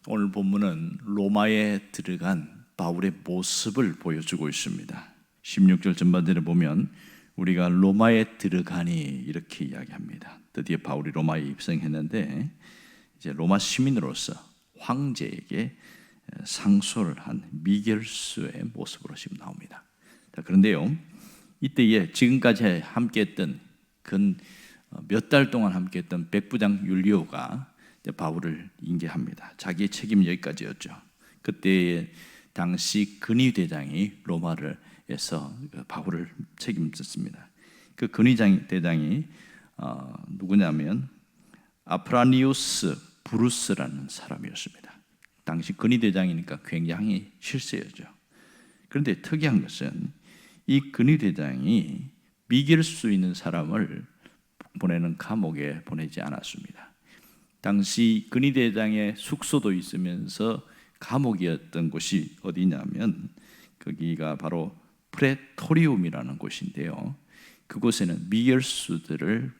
오늘 본문은 로마에 들어간 바울의 모습을 보여주고 있습니다. 16절 전반전에 보면 우리가 로마에 들어가니 이렇게 이야기합니다. 드디어 바울이 로마에 입성했는데 이제 로마 시민으로서 황제에게 상소를 한 미겔수의 모습으로 지금 나옵니다. 자, 그런데요, 이때에 지금까지 함께했던 몇 달 동안 함께했던 백부장 율리오가 바울을 인계합니다. 자기의 책임은 여기까지였죠. 그때 당시 근위대장이 로마에서 바울을 책임졌습니다. 그 근위대장이 누구냐면 아프라니우스 브루스라는 사람이었습니다. 당시 근위대장이니까 굉장히 실세였죠. 그런데 특이한 것은 이 근위대장이 미길 수 있는 사람을 보내는 감옥에 보내지 않았습니다. 당시 근위대장의 숙소도 있으면서 감옥이었던 곳이 어디냐면 거기가 바로 프레토리움이라는 곳인데요. 그곳에는 미결수들을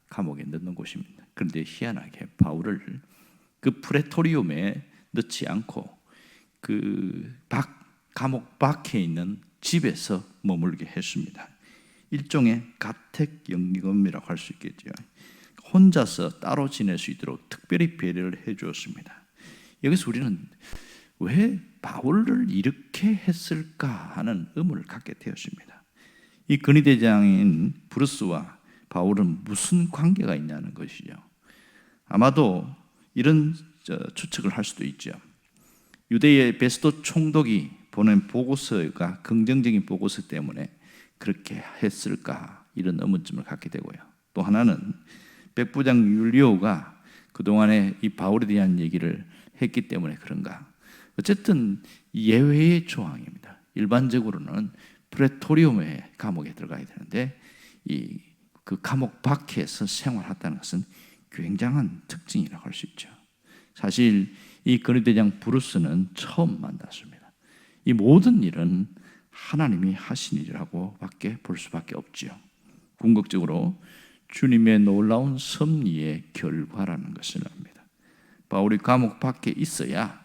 감옥에 넣는 곳입니다. 그런데 희한하게 바울을 그 프레토리움에 넣지 않고 감옥 밖에 있는 집에서 머물게 했습니다. 일종의 가택연금이라고 할 수 있겠죠. 혼자서 따로 지낼 수 있도록 특별히 배려를 해 주었습니다. 여기서 우리는 왜 바울을 이렇게 했을까 하는 의문을 갖게 되었습니다. 이 근위대장인 브루스와 바울은 무슨 관계가 있냐는 것이죠. 아마도 이런 추측을 할 수도 있죠. 유대의 베스도 총독이 보낸 보고서가 긍정적인 보고서 때문에 그렇게 했을까, 이런 의문점을 갖게 되고요. 또 하나는 백부장 율리오가 그동안에 이 바울에 대한 얘기를 했기 때문에 그런가. 어쨌든 예외의 조항입니다. 일반적으로는 프레토리움의 감옥에 들어가야 되는데 그 감옥 밖에서 생활했다는 것은 굉장한 특징이라고 할 수 있죠. 사실 이 근위대장 브루스는 처음 만났습니다. 이 모든 일은 하나님이 하신 일이라고 밖에 볼 수밖에 없지요. 궁극적으로 주님의 놀라운 섭리의 결과라는 것을 압니다. 바울이 감옥 밖에 있어야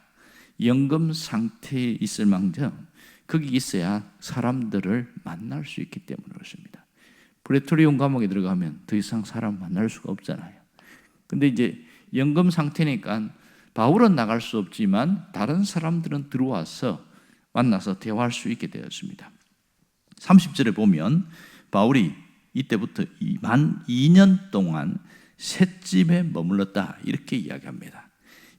연금 상태에 있을 망정 거기 있어야 사람들을 만날 수 있기 때문에 그렇습니다. 프레토리움 감옥에 들어가면 더 이상 사람 만날 수가 없잖아요. 근데 이제 연금 상태니까 바울은 나갈 수 없지만 다른 사람들은 들어와서 만나서 대화할 수 있게 되었습니다. 30절에 보면 바울이 이때부터 만 2년 동안 셋집에 머물렀다 이렇게 이야기합니다.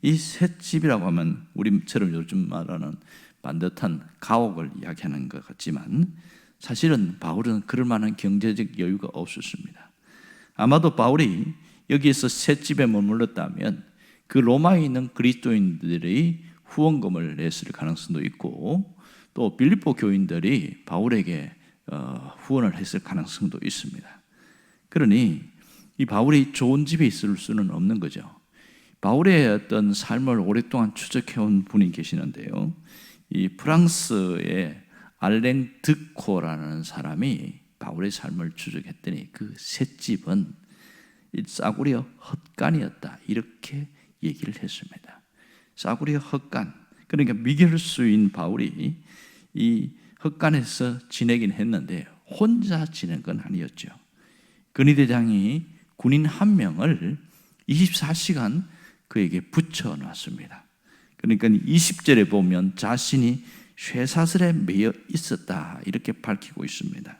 이 셋집이라고 하면 우리처럼 요즘 말하는 반듯한 가옥을 이야기하는 것 같지만 사실은 바울은 그럴 만한 경제적 여유가 없었습니다. 아마도 바울이 여기에서 셋집에 머물렀다면 그 로마에 있는 그리스도인들이 후원금을 냈을 가능성도 있고 또 빌립보 교인들이 바울에게 후원을 했을 가능성도 있습니다. 그러니 이 바울이 좋은 집에 있을 수는 없는 거죠. 바울의 어떤 삶을 오랫동안 추적해온 분이 계시는데요. 이 프랑스의 알랭 드코라는 사람이 바울의 삶을 추적했더니 그 셋집은 싸구려 헛간이었다 이렇게 얘기를 했습니다. 싸구려 헛간, 그러니까 미결수인 바울이 이 헛간에서 지내긴 했는데 혼자 지낸 건 아니었죠. 근위대장이 군인 한 명을 24시간 그에게 붙여놨습니다. 그러니까 20절에 보면 자신이 쇠사슬에 매여 있었다 이렇게 밝히고 있습니다.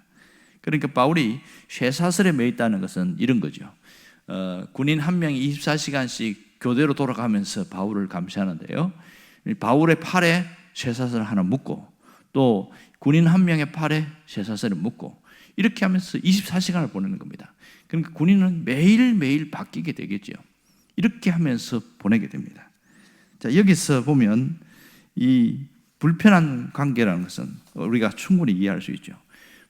그러니까 바울이 쇠사슬에 매여 있다는 것은 이런 거죠. 군인 한 명이 24시간씩 교대로 돌아가면서 바울을 감시하는데요. 바울의 팔에 쇠사슬을 하나 묶고 또 군인 한 명의 팔에 쇠사슬을 묶고 이렇게 하면서 24시간을 보내는 겁니다. 그러니까 군인은 매일매일 바뀌게 되겠죠. 이렇게 하면서 보내게 됩니다. 자, 여기서 보면 이 불편한 관계라는 것은 우리가 충분히 이해할 수 있죠.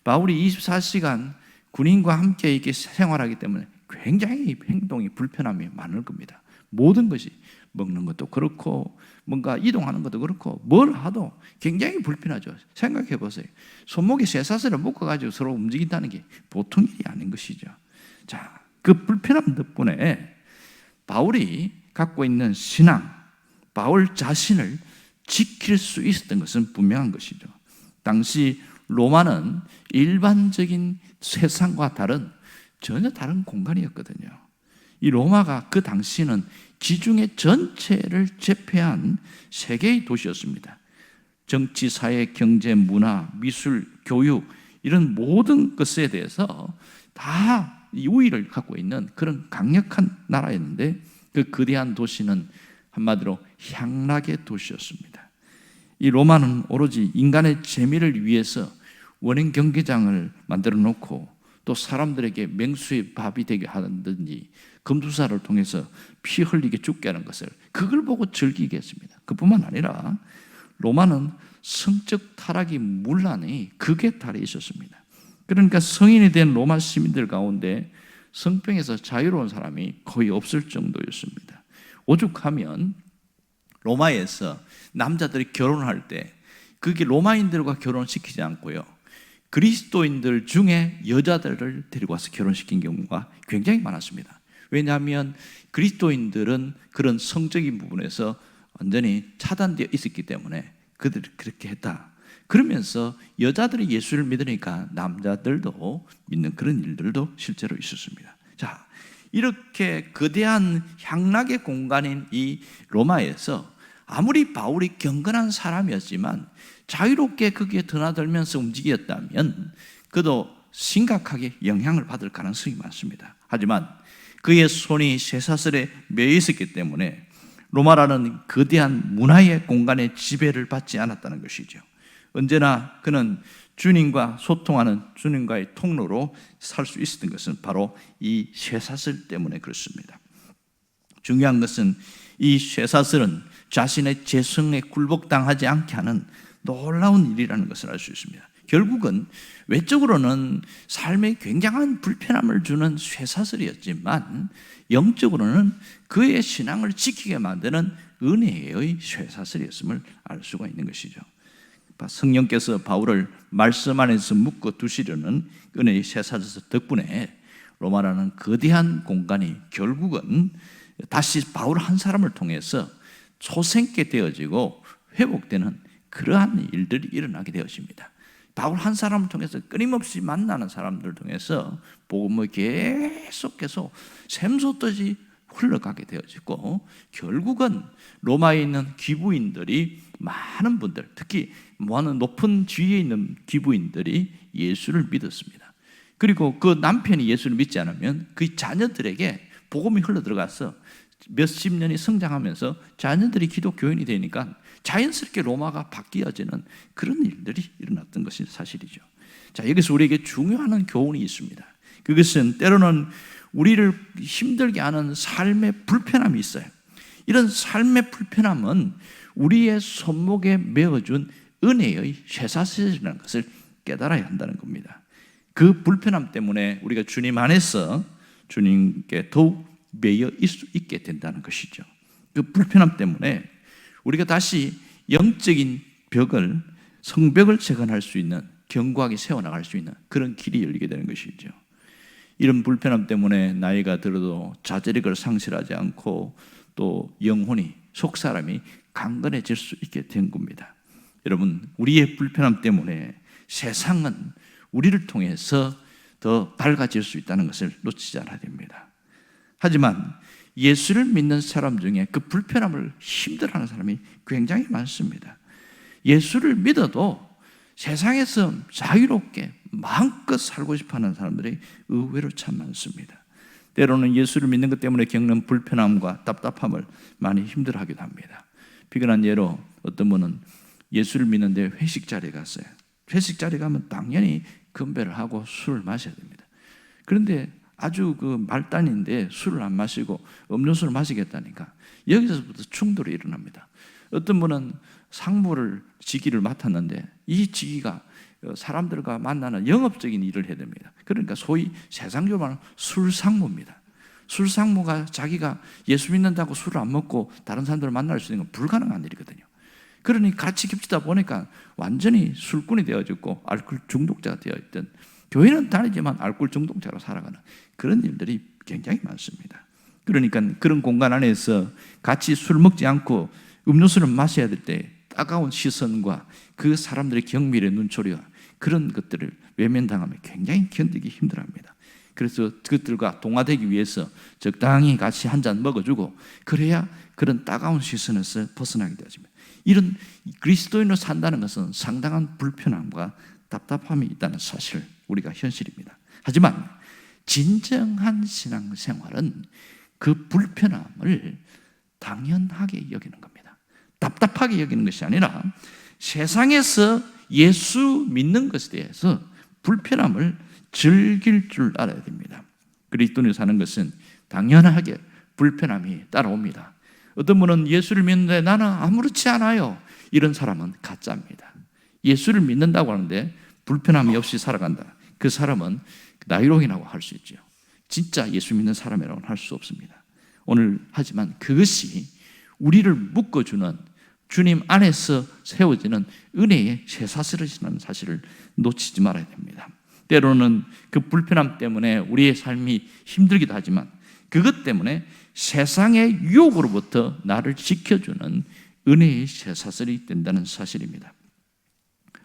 바울이 24시간 군인과 함께 이렇게 생활하기 때문에 굉장히 행동이 불편함이 많을 겁니다. 모든 것이 먹는 것도 그렇고 뭔가 이동하는 것도 그렇고 뭘 하도 굉장히 불편하죠. 생각해 보세요. 손목에 쇠사슬을 묶어가지고 서로 움직인다는 게 보통 일이 아닌 것이죠. 자, 그 불편함 덕분에 바울이 갖고 있는 신앙, 바울 자신을 지킬 수 있었던 것은 분명한 것이죠. 당시 로마는 일반적인 세상과 전혀 다른 공간이었거든요. 이 로마가 그 당시는 지중해 전체를 제패한 세계의 도시였습니다. 정치, 사회, 경제, 문화, 미술, 교육 이런 모든 것에 대해서 다 이 우위를 갖고 있는 그런 강력한 나라였는데 그 거대한 도시는 한마디로 향락의 도시였습니다. 이 로마는 오로지 인간의 재미를 위해서 원형 경기장을 만들어 놓고 또 사람들에게 맹수의 밥이 되게 하든지 금수사를 통해서 피 흘리게 죽게 하는 것을 그걸 보고 즐기게 했습니다. 그뿐만 아니라 로마는 성적 타락이 문란히 극에 달해 있었습니다. 그러니까 성인이 된 로마 시민들 가운데 성병에서 자유로운 사람이 거의 없을 정도였습니다. 오죽하면 로마에서 남자들이 결혼할 때 그게 로마인들과 결혼시키지 않고요, 그리스도인들 중에 여자들을 데리고 와서 결혼시킨 경우가 굉장히 많았습니다. 왜냐하면 그리스도인들은 그런 성적인 부분에서 완전히 차단되어 있었기 때문에 그들이 그렇게 했다. 그러면서 여자들이 예수를 믿으니까 남자들도 믿는 그런 일들도 실제로 있었습니다. 자, 이렇게 거대한 향락의 공간인 이 로마에서 아무리 바울이 경건한 사람이었지만 자유롭게 거기에 드나들면서 움직였다면 그도 심각하게 영향을 받을 가능성이 많습니다. 하지만 그의 손이 쇠사슬에 매여 있었기 때문에 로마라는 거대한 문화의 공간의 지배를 받지 않았다는 것이죠. 언제나 그는 주님과 소통하는 주님과의 통로로 살 수 있었던 것은 바로 이 쇠사슬 때문에 그렇습니다. 중요한 것은 이 쇠사슬은 자신의 재성에 굴복당하지 않게 하는 놀라운 일이라는 것을 알 수 있습니다. 결국은 외적으로는 삶에 굉장한 불편함을 주는 쇠사슬이었지만 영적으로는 그의 신앙을 지키게 만드는 은혜의 쇠사슬이었음을 알 수가 있는 것이죠. 성령께서 바울을 말씀 안에서 묶어 두시려는 은혜의 쇠사슬 덕분에 로마라는 거대한 공간이 결국은 다시 바울 한 사람을 통해서 초생케 되어지고 회복되는 그러한 일들이 일어나게 되어집니다. 바울 한 사람을 통해서 끊임없이 만나는 사람들을 통해서 복음을 계속해서 샘솟듯이 흘러가게 되어지고 결국은 로마에 있는 귀부인들이 많은 분들, 특히 많은 높은 지위에 있는 귀부인들이 예수를 믿었습니다. 그리고 그 남편이 예수를 믿지 않으면 그 자녀들에게 복음이 흘러들어가서 몇십 년이 성장하면서 자녀들이 기독교인이 되니까 자연스럽게 로마가 바뀌어지는 그런 일들이 일어났던 것이 사실이죠. 자, 여기서 우리에게 중요한 교훈이 있습니다. 그것은 때로는 우리를 힘들게 하는 삶의 불편함이 있어요. 이런 삶의 불편함은 우리의 손목에 메어준 은혜의 쇠사슬이라는 것을 깨달아야 한다는 겁니다. 그 불편함 때문에 우리가 주님 안에서 주님께 더욱 매여 있게 된다는 것이죠. 그 불편함 때문에 우리가 다시 영적인 벽을, 성벽을 재건할 수 있는, 견고하게 세워나갈 수 있는 그런 길이 열리게 되는 것이죠. 이런 불편함 때문에 나이가 들어도 자제력을 상실하지 않고 또 영혼이, 속사람이 강건해질 수 있게 된 겁니다. 여러분, 우리의 불편함 때문에 세상은 우리를 통해서 더 밝아질 수 있다는 것을 놓치지 않아야 됩니다. 하지만 예수를 믿는 사람 중에 그 불편함을 힘들어하는 사람이 굉장히 많습니다. 예수를 믿어도 세상에서 자유롭게 마음껏 살고 싶어하는 사람들이 의외로 참 많습니다. 때로는 예수를 믿는 것 때문에 겪는 불편함과 답답함을 많이 힘들어하기도 합니다. 비근한 예로 어떤 분은 예수를 믿는데 회식 자리에 갔어요. 회식 자리에 가면 당연히 건배를 하고 술을 마셔야 됩니다. 그런데 아주 그 말단인데 술을 안 마시고 음료수를 마시겠다니까 여기서부터 충돌이 일어납니다. 어떤 분은 상무를 직위를 맡았는데 이 직위가 사람들과 만나는 영업적인 일을 해야 됩니다. 그러니까 소위 세상적으로 말하는 술상무입니다. 술상무가 자기가 예수 믿는다고 술을 안 먹고 다른 사람들을 만날 수 있는 건 불가능한 일이거든요. 그러니 같이 겹치다 보니까 완전히 술꾼이 되어졌고 알코올 중독자가 되어있던, 교회는 다니지만 알코올 중독자로 살아가는 그런 일들이 굉장히 많습니다. 그러니까 그런 공간 안에서 같이 술 먹지 않고 음료수를 마셔야 될 때 따가운 시선과 그 사람들의 경밀의 눈초리와 그런 것들을 외면당하면 굉장히 견디기 힘들어합니다. 그래서 그것들과 동화되기 위해서 적당히 같이 한 잔 먹어주고 그래야 그런 따가운 시선에서 벗어나게 되어집니다. 이런 그리스도인으로 산다는 것은 상당한 불편함과 답답함이 있다는 사실, 우리가 현실입니다. 하지만 진정한 신앙생활은 그 불편함을 당연하게 여기는 겁니다. 답답하게 여기는 것이 아니라 세상에서 예수 믿는 것에 대해서 불편함을 즐길 줄 알아야 됩니다. 그리스도인으로 사는 것은 당연하게 불편함이 따라옵니다. 어떤 분은 예수를 믿는데 나는 아무렇지 않아요, 이런 사람은 가짜입니다. 예수를 믿는다고 하는데 불편함이 없이 살아간다, 그 사람은 나이롱이라고 할 수 있죠. 진짜 예수 믿는 사람이라고는 할 수 없습니다. 오늘 하지만 그것이 우리를 묶어주는, 주님 안에서 세워지는 은혜의 쇠사슬이라는 사실을 놓치지 말아야 됩니다. 때로는 그 불편함 때문에 우리의 삶이 힘들기도 하지만 그것 때문에 세상의 유혹으로부터 나를 지켜주는 은혜의 쇠사슬이 된다는 사실입니다.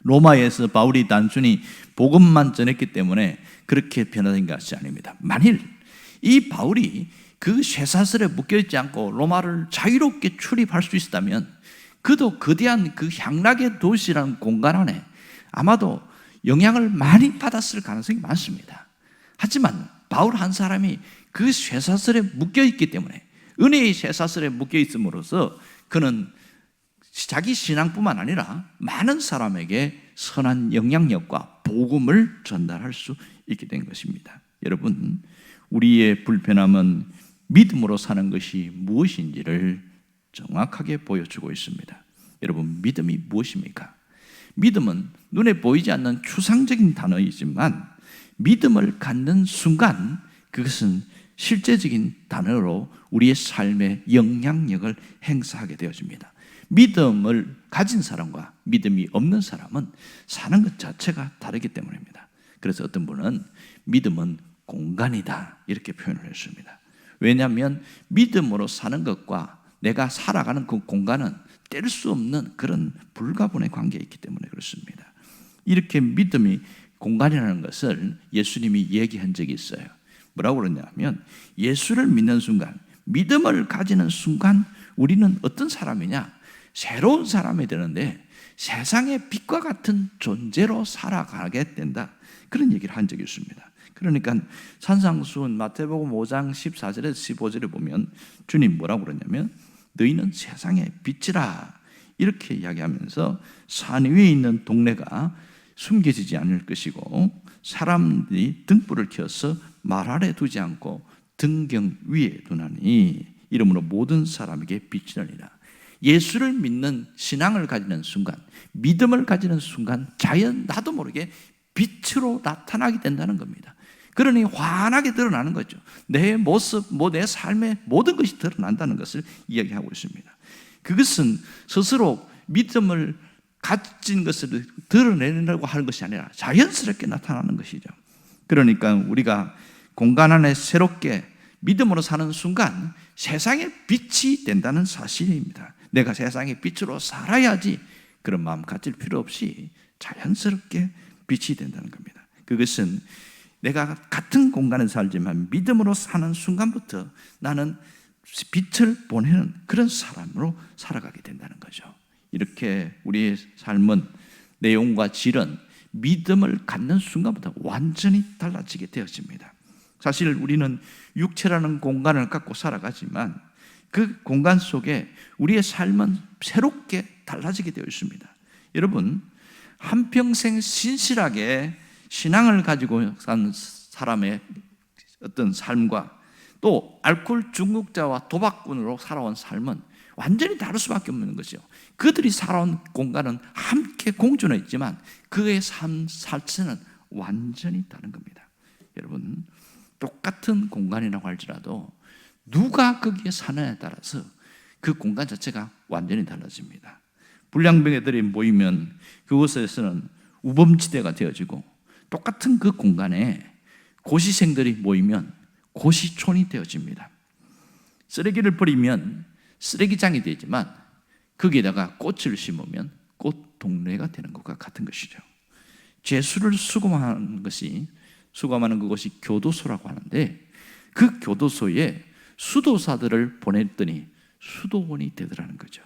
로마에서 바울이 단순히 복음만 전했기 때문에 그렇게 변화된 것이 아닙니다. 만일 이 바울이 그 쇠사슬에 묶여있지 않고 로마를 자유롭게 출입할 수 있었다면 그도 거대한 그 향락의 도시라는 공간 안에 아마도 영향을 많이 받았을 가능성이 많습니다. 하지만 바울 한 사람이 그 쇠사슬에 묶여있기 때문에, 은혜의 쇠사슬에 묶여있음으로써 그는 자기 신앙뿐만 아니라 많은 사람에게 선한 영향력과 복음을 전달할 수 있게 된 것입니다. 여러분, 우리의 불편함은 믿음으로 사는 것이 무엇인지를 정확하게 보여주고 있습니다. 여러분, 믿음이 무엇입니까? 믿음은 눈에 보이지 않는 추상적인 단어이지만 믿음을 갖는 순간 그것은 실제적인 단어로 우리의 삶에 영향력을 행사하게 되어집니다. 믿음을 가진 사람과 믿음이 없는 사람은 사는 것 자체가 다르기 때문입니다. 그래서 어떤 분은 믿음은 공간이다, 이렇게 표현을 했습니다. 왜냐하면 믿음으로 사는 것과 내가 살아가는 그 공간은 뗄 수 없는 그런 불가분의 관계에 있기 때문에 그렇습니다. 이렇게 믿음이 공간이라는 것을 예수님이 얘기한 적이 있어요. 뭐라고 그러냐면 예수를 믿는 순간, 믿음을 가지는 순간 우리는 어떤 사람이냐? 새로운 사람이 되는데 세상의 빛과 같은 존재로 살아가게 된다, 그런 얘기를 한 적이 있습니다. 그러니까 산상수훈 마태복음 5장 14절에서 15절에 보면 주님 뭐라고 그러냐면 너희는 세상의 빛이라, 이렇게 이야기하면서 산 위에 있는 동네가 숨겨지지 않을 것이고 사람들이 등불을 켜서 말 아래 두지 않고 등경 위에 두나니 이러므로 모든 사람에게 빛이 되리라. 예수를 믿는 신앙을 가지는 순간, 믿음을 가지는 순간 자연 나도 모르게 빛으로 나타나게 된다는 겁니다. 그러니 환하게 드러나는 거죠. 내 모습, 내 삶의 모든 것이 드러난다는 것을 이야기하고 있습니다. 그것은 스스로 믿음을 가진 것을 드러내려고 하는 것이 아니라 자연스럽게 나타나는 것이죠. 그러니까 우리가 공간 안에 새롭게 믿음으로 사는 순간 세상의 빛이 된다는 사실입니다. 내가 세상의 빛으로 살아야지, 그런 마음 가질 필요 없이 자연스럽게 빛이 된다는 겁니다. 그것은 내가 같은 공간에 살지만 믿음으로 사는 순간부터 나는 빛을 보내는 그런 사람으로 살아가게 된다는 거죠. 이렇게 우리의 삶은 내용과 질은 믿음을 갖는 순간부터 완전히 달라지게 되어집니다. 사실 우리는 육체라는 공간을 갖고 살아가지만 그 공간 속에 우리의 삶은 새롭게 달라지게 되어 있습니다. 여러분, 한평생 신실하게 신앙을 가지고 산 사람의 어떤 삶과 또 알코올 중독자와 도박꾼으로 살아온 삶은 완전히 다를 수밖에 없는 것이죠. 그들이 살아온 공간은 함께 공존해 있지만 그의 삶 자체는 완전히 다른 겁니다. 여러분, 똑같은 공간이라고 할지라도 누가 거기에 사느냐에 따라서 그 공간 자체가 완전히 달라집니다. 불량배들이 모이면 그곳에서는 우범지대가 되어지고 똑같은 그 공간에 고시생들이 모이면 고시촌이 되어집니다. 쓰레기를 버리면 쓰레기장이 되지만 거기에다가 꽃을 심으면 꽃 동네가 되는 것과 같은 것이죠. 죄수를 수감하는 그것이 교도소라고 하는데, 그 교도소에 수도사들을 보냈더니 수도원이 되더라는 거죠.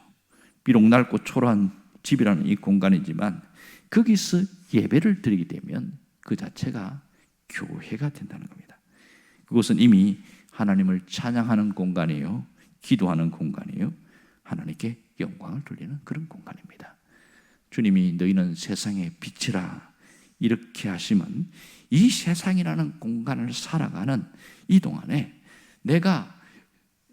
비록 낡고 초라한 집이라는 이 공간이지만 거기서 예배를 드리게 되면 그 자체가 교회가 된다는 겁니다. 그곳은 이미 하나님을 찬양하는 공간이에요. 기도하는 공간이에요. 하나님께 영광을 돌리는 그런 공간입니다. 주님이 너희는 세상의 빛이라 이렇게 하시면 이 세상이라는 공간을 살아가는 이 동안에 내가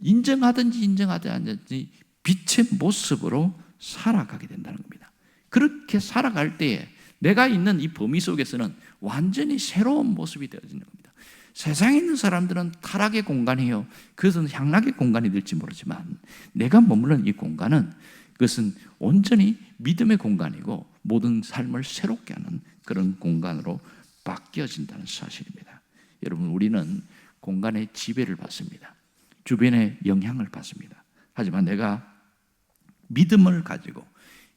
인정하든지 인정하지 않든지 빛의 모습으로 살아가게 된다는 겁니다. 그렇게 살아갈 때에 내가 있는 이 범위 속에서는 완전히 새로운 모습이 되어지는 겁니다. 세상에 있는 사람들은 타락의 공간이에요. 그것은 향락의 공간이 될지 모르지만 내가 머무는 이 공간은 그것은 온전히 믿음의 공간이고 모든 삶을 새롭게 하는 그런 공간으로 바뀌어진다는 사실입니다. 여러분, 우리는 공간의 지배를 받습니다. 주변의 영향을 받습니다. 하지만 내가 믿음을 가지고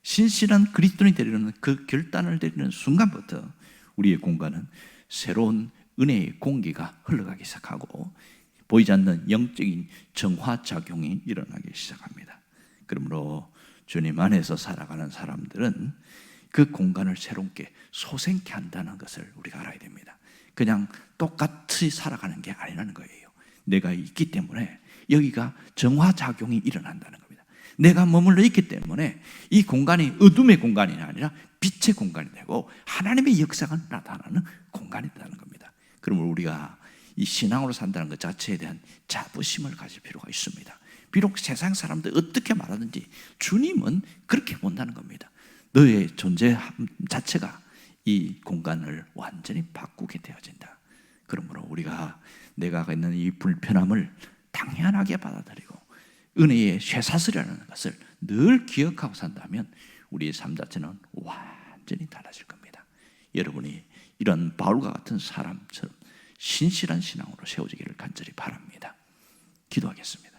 신실한 그리스도인이 되려는 그 결단을 내리는 순간부터 우리의 공간은 새로운 은혜의 공기가 흘러가기 시작하고 보이지 않는 영적인 정화작용이 일어나기 시작합니다. 그러므로 주님 안에서 살아가는 사람들은 그 공간을 새롭게 소생케 한다는 것을 우리가 알아야 됩니다. 그냥 똑같이 살아가는 게 아니라는 거예요. 내가 있기 때문에 여기가 정화작용이 일어난다는 겁니다. 내가 머물러 있기 때문에 이 공간이 어둠의 공간이 아니라 빛의 공간이 되고 하나님의 역사가 나타나는 공간이 되는 겁니다. 그러면 우리가 이 신앙으로 산다는 것 자체에 대한 자부심을 가질 필요가 있습니다. 비록 세상 사람들 어떻게 말하든지 주님은 그렇게 본다는 겁니다. 너의 존재 자체가 이 공간을 완전히 바꾸게 되어진다. 그러므로 우리가 내가 있는 이 불편함을 당연하게 받아들이고 은혜의 쇠사슬이라는 것을 늘 기억하고 산다면 우리의 삶 자체는 완전히 달라질 겁니다. 여러분이 이런 바울과 같은 사람처럼 신실한 신앙으로 세워지기를 간절히 바랍니다. 기도하겠습니다.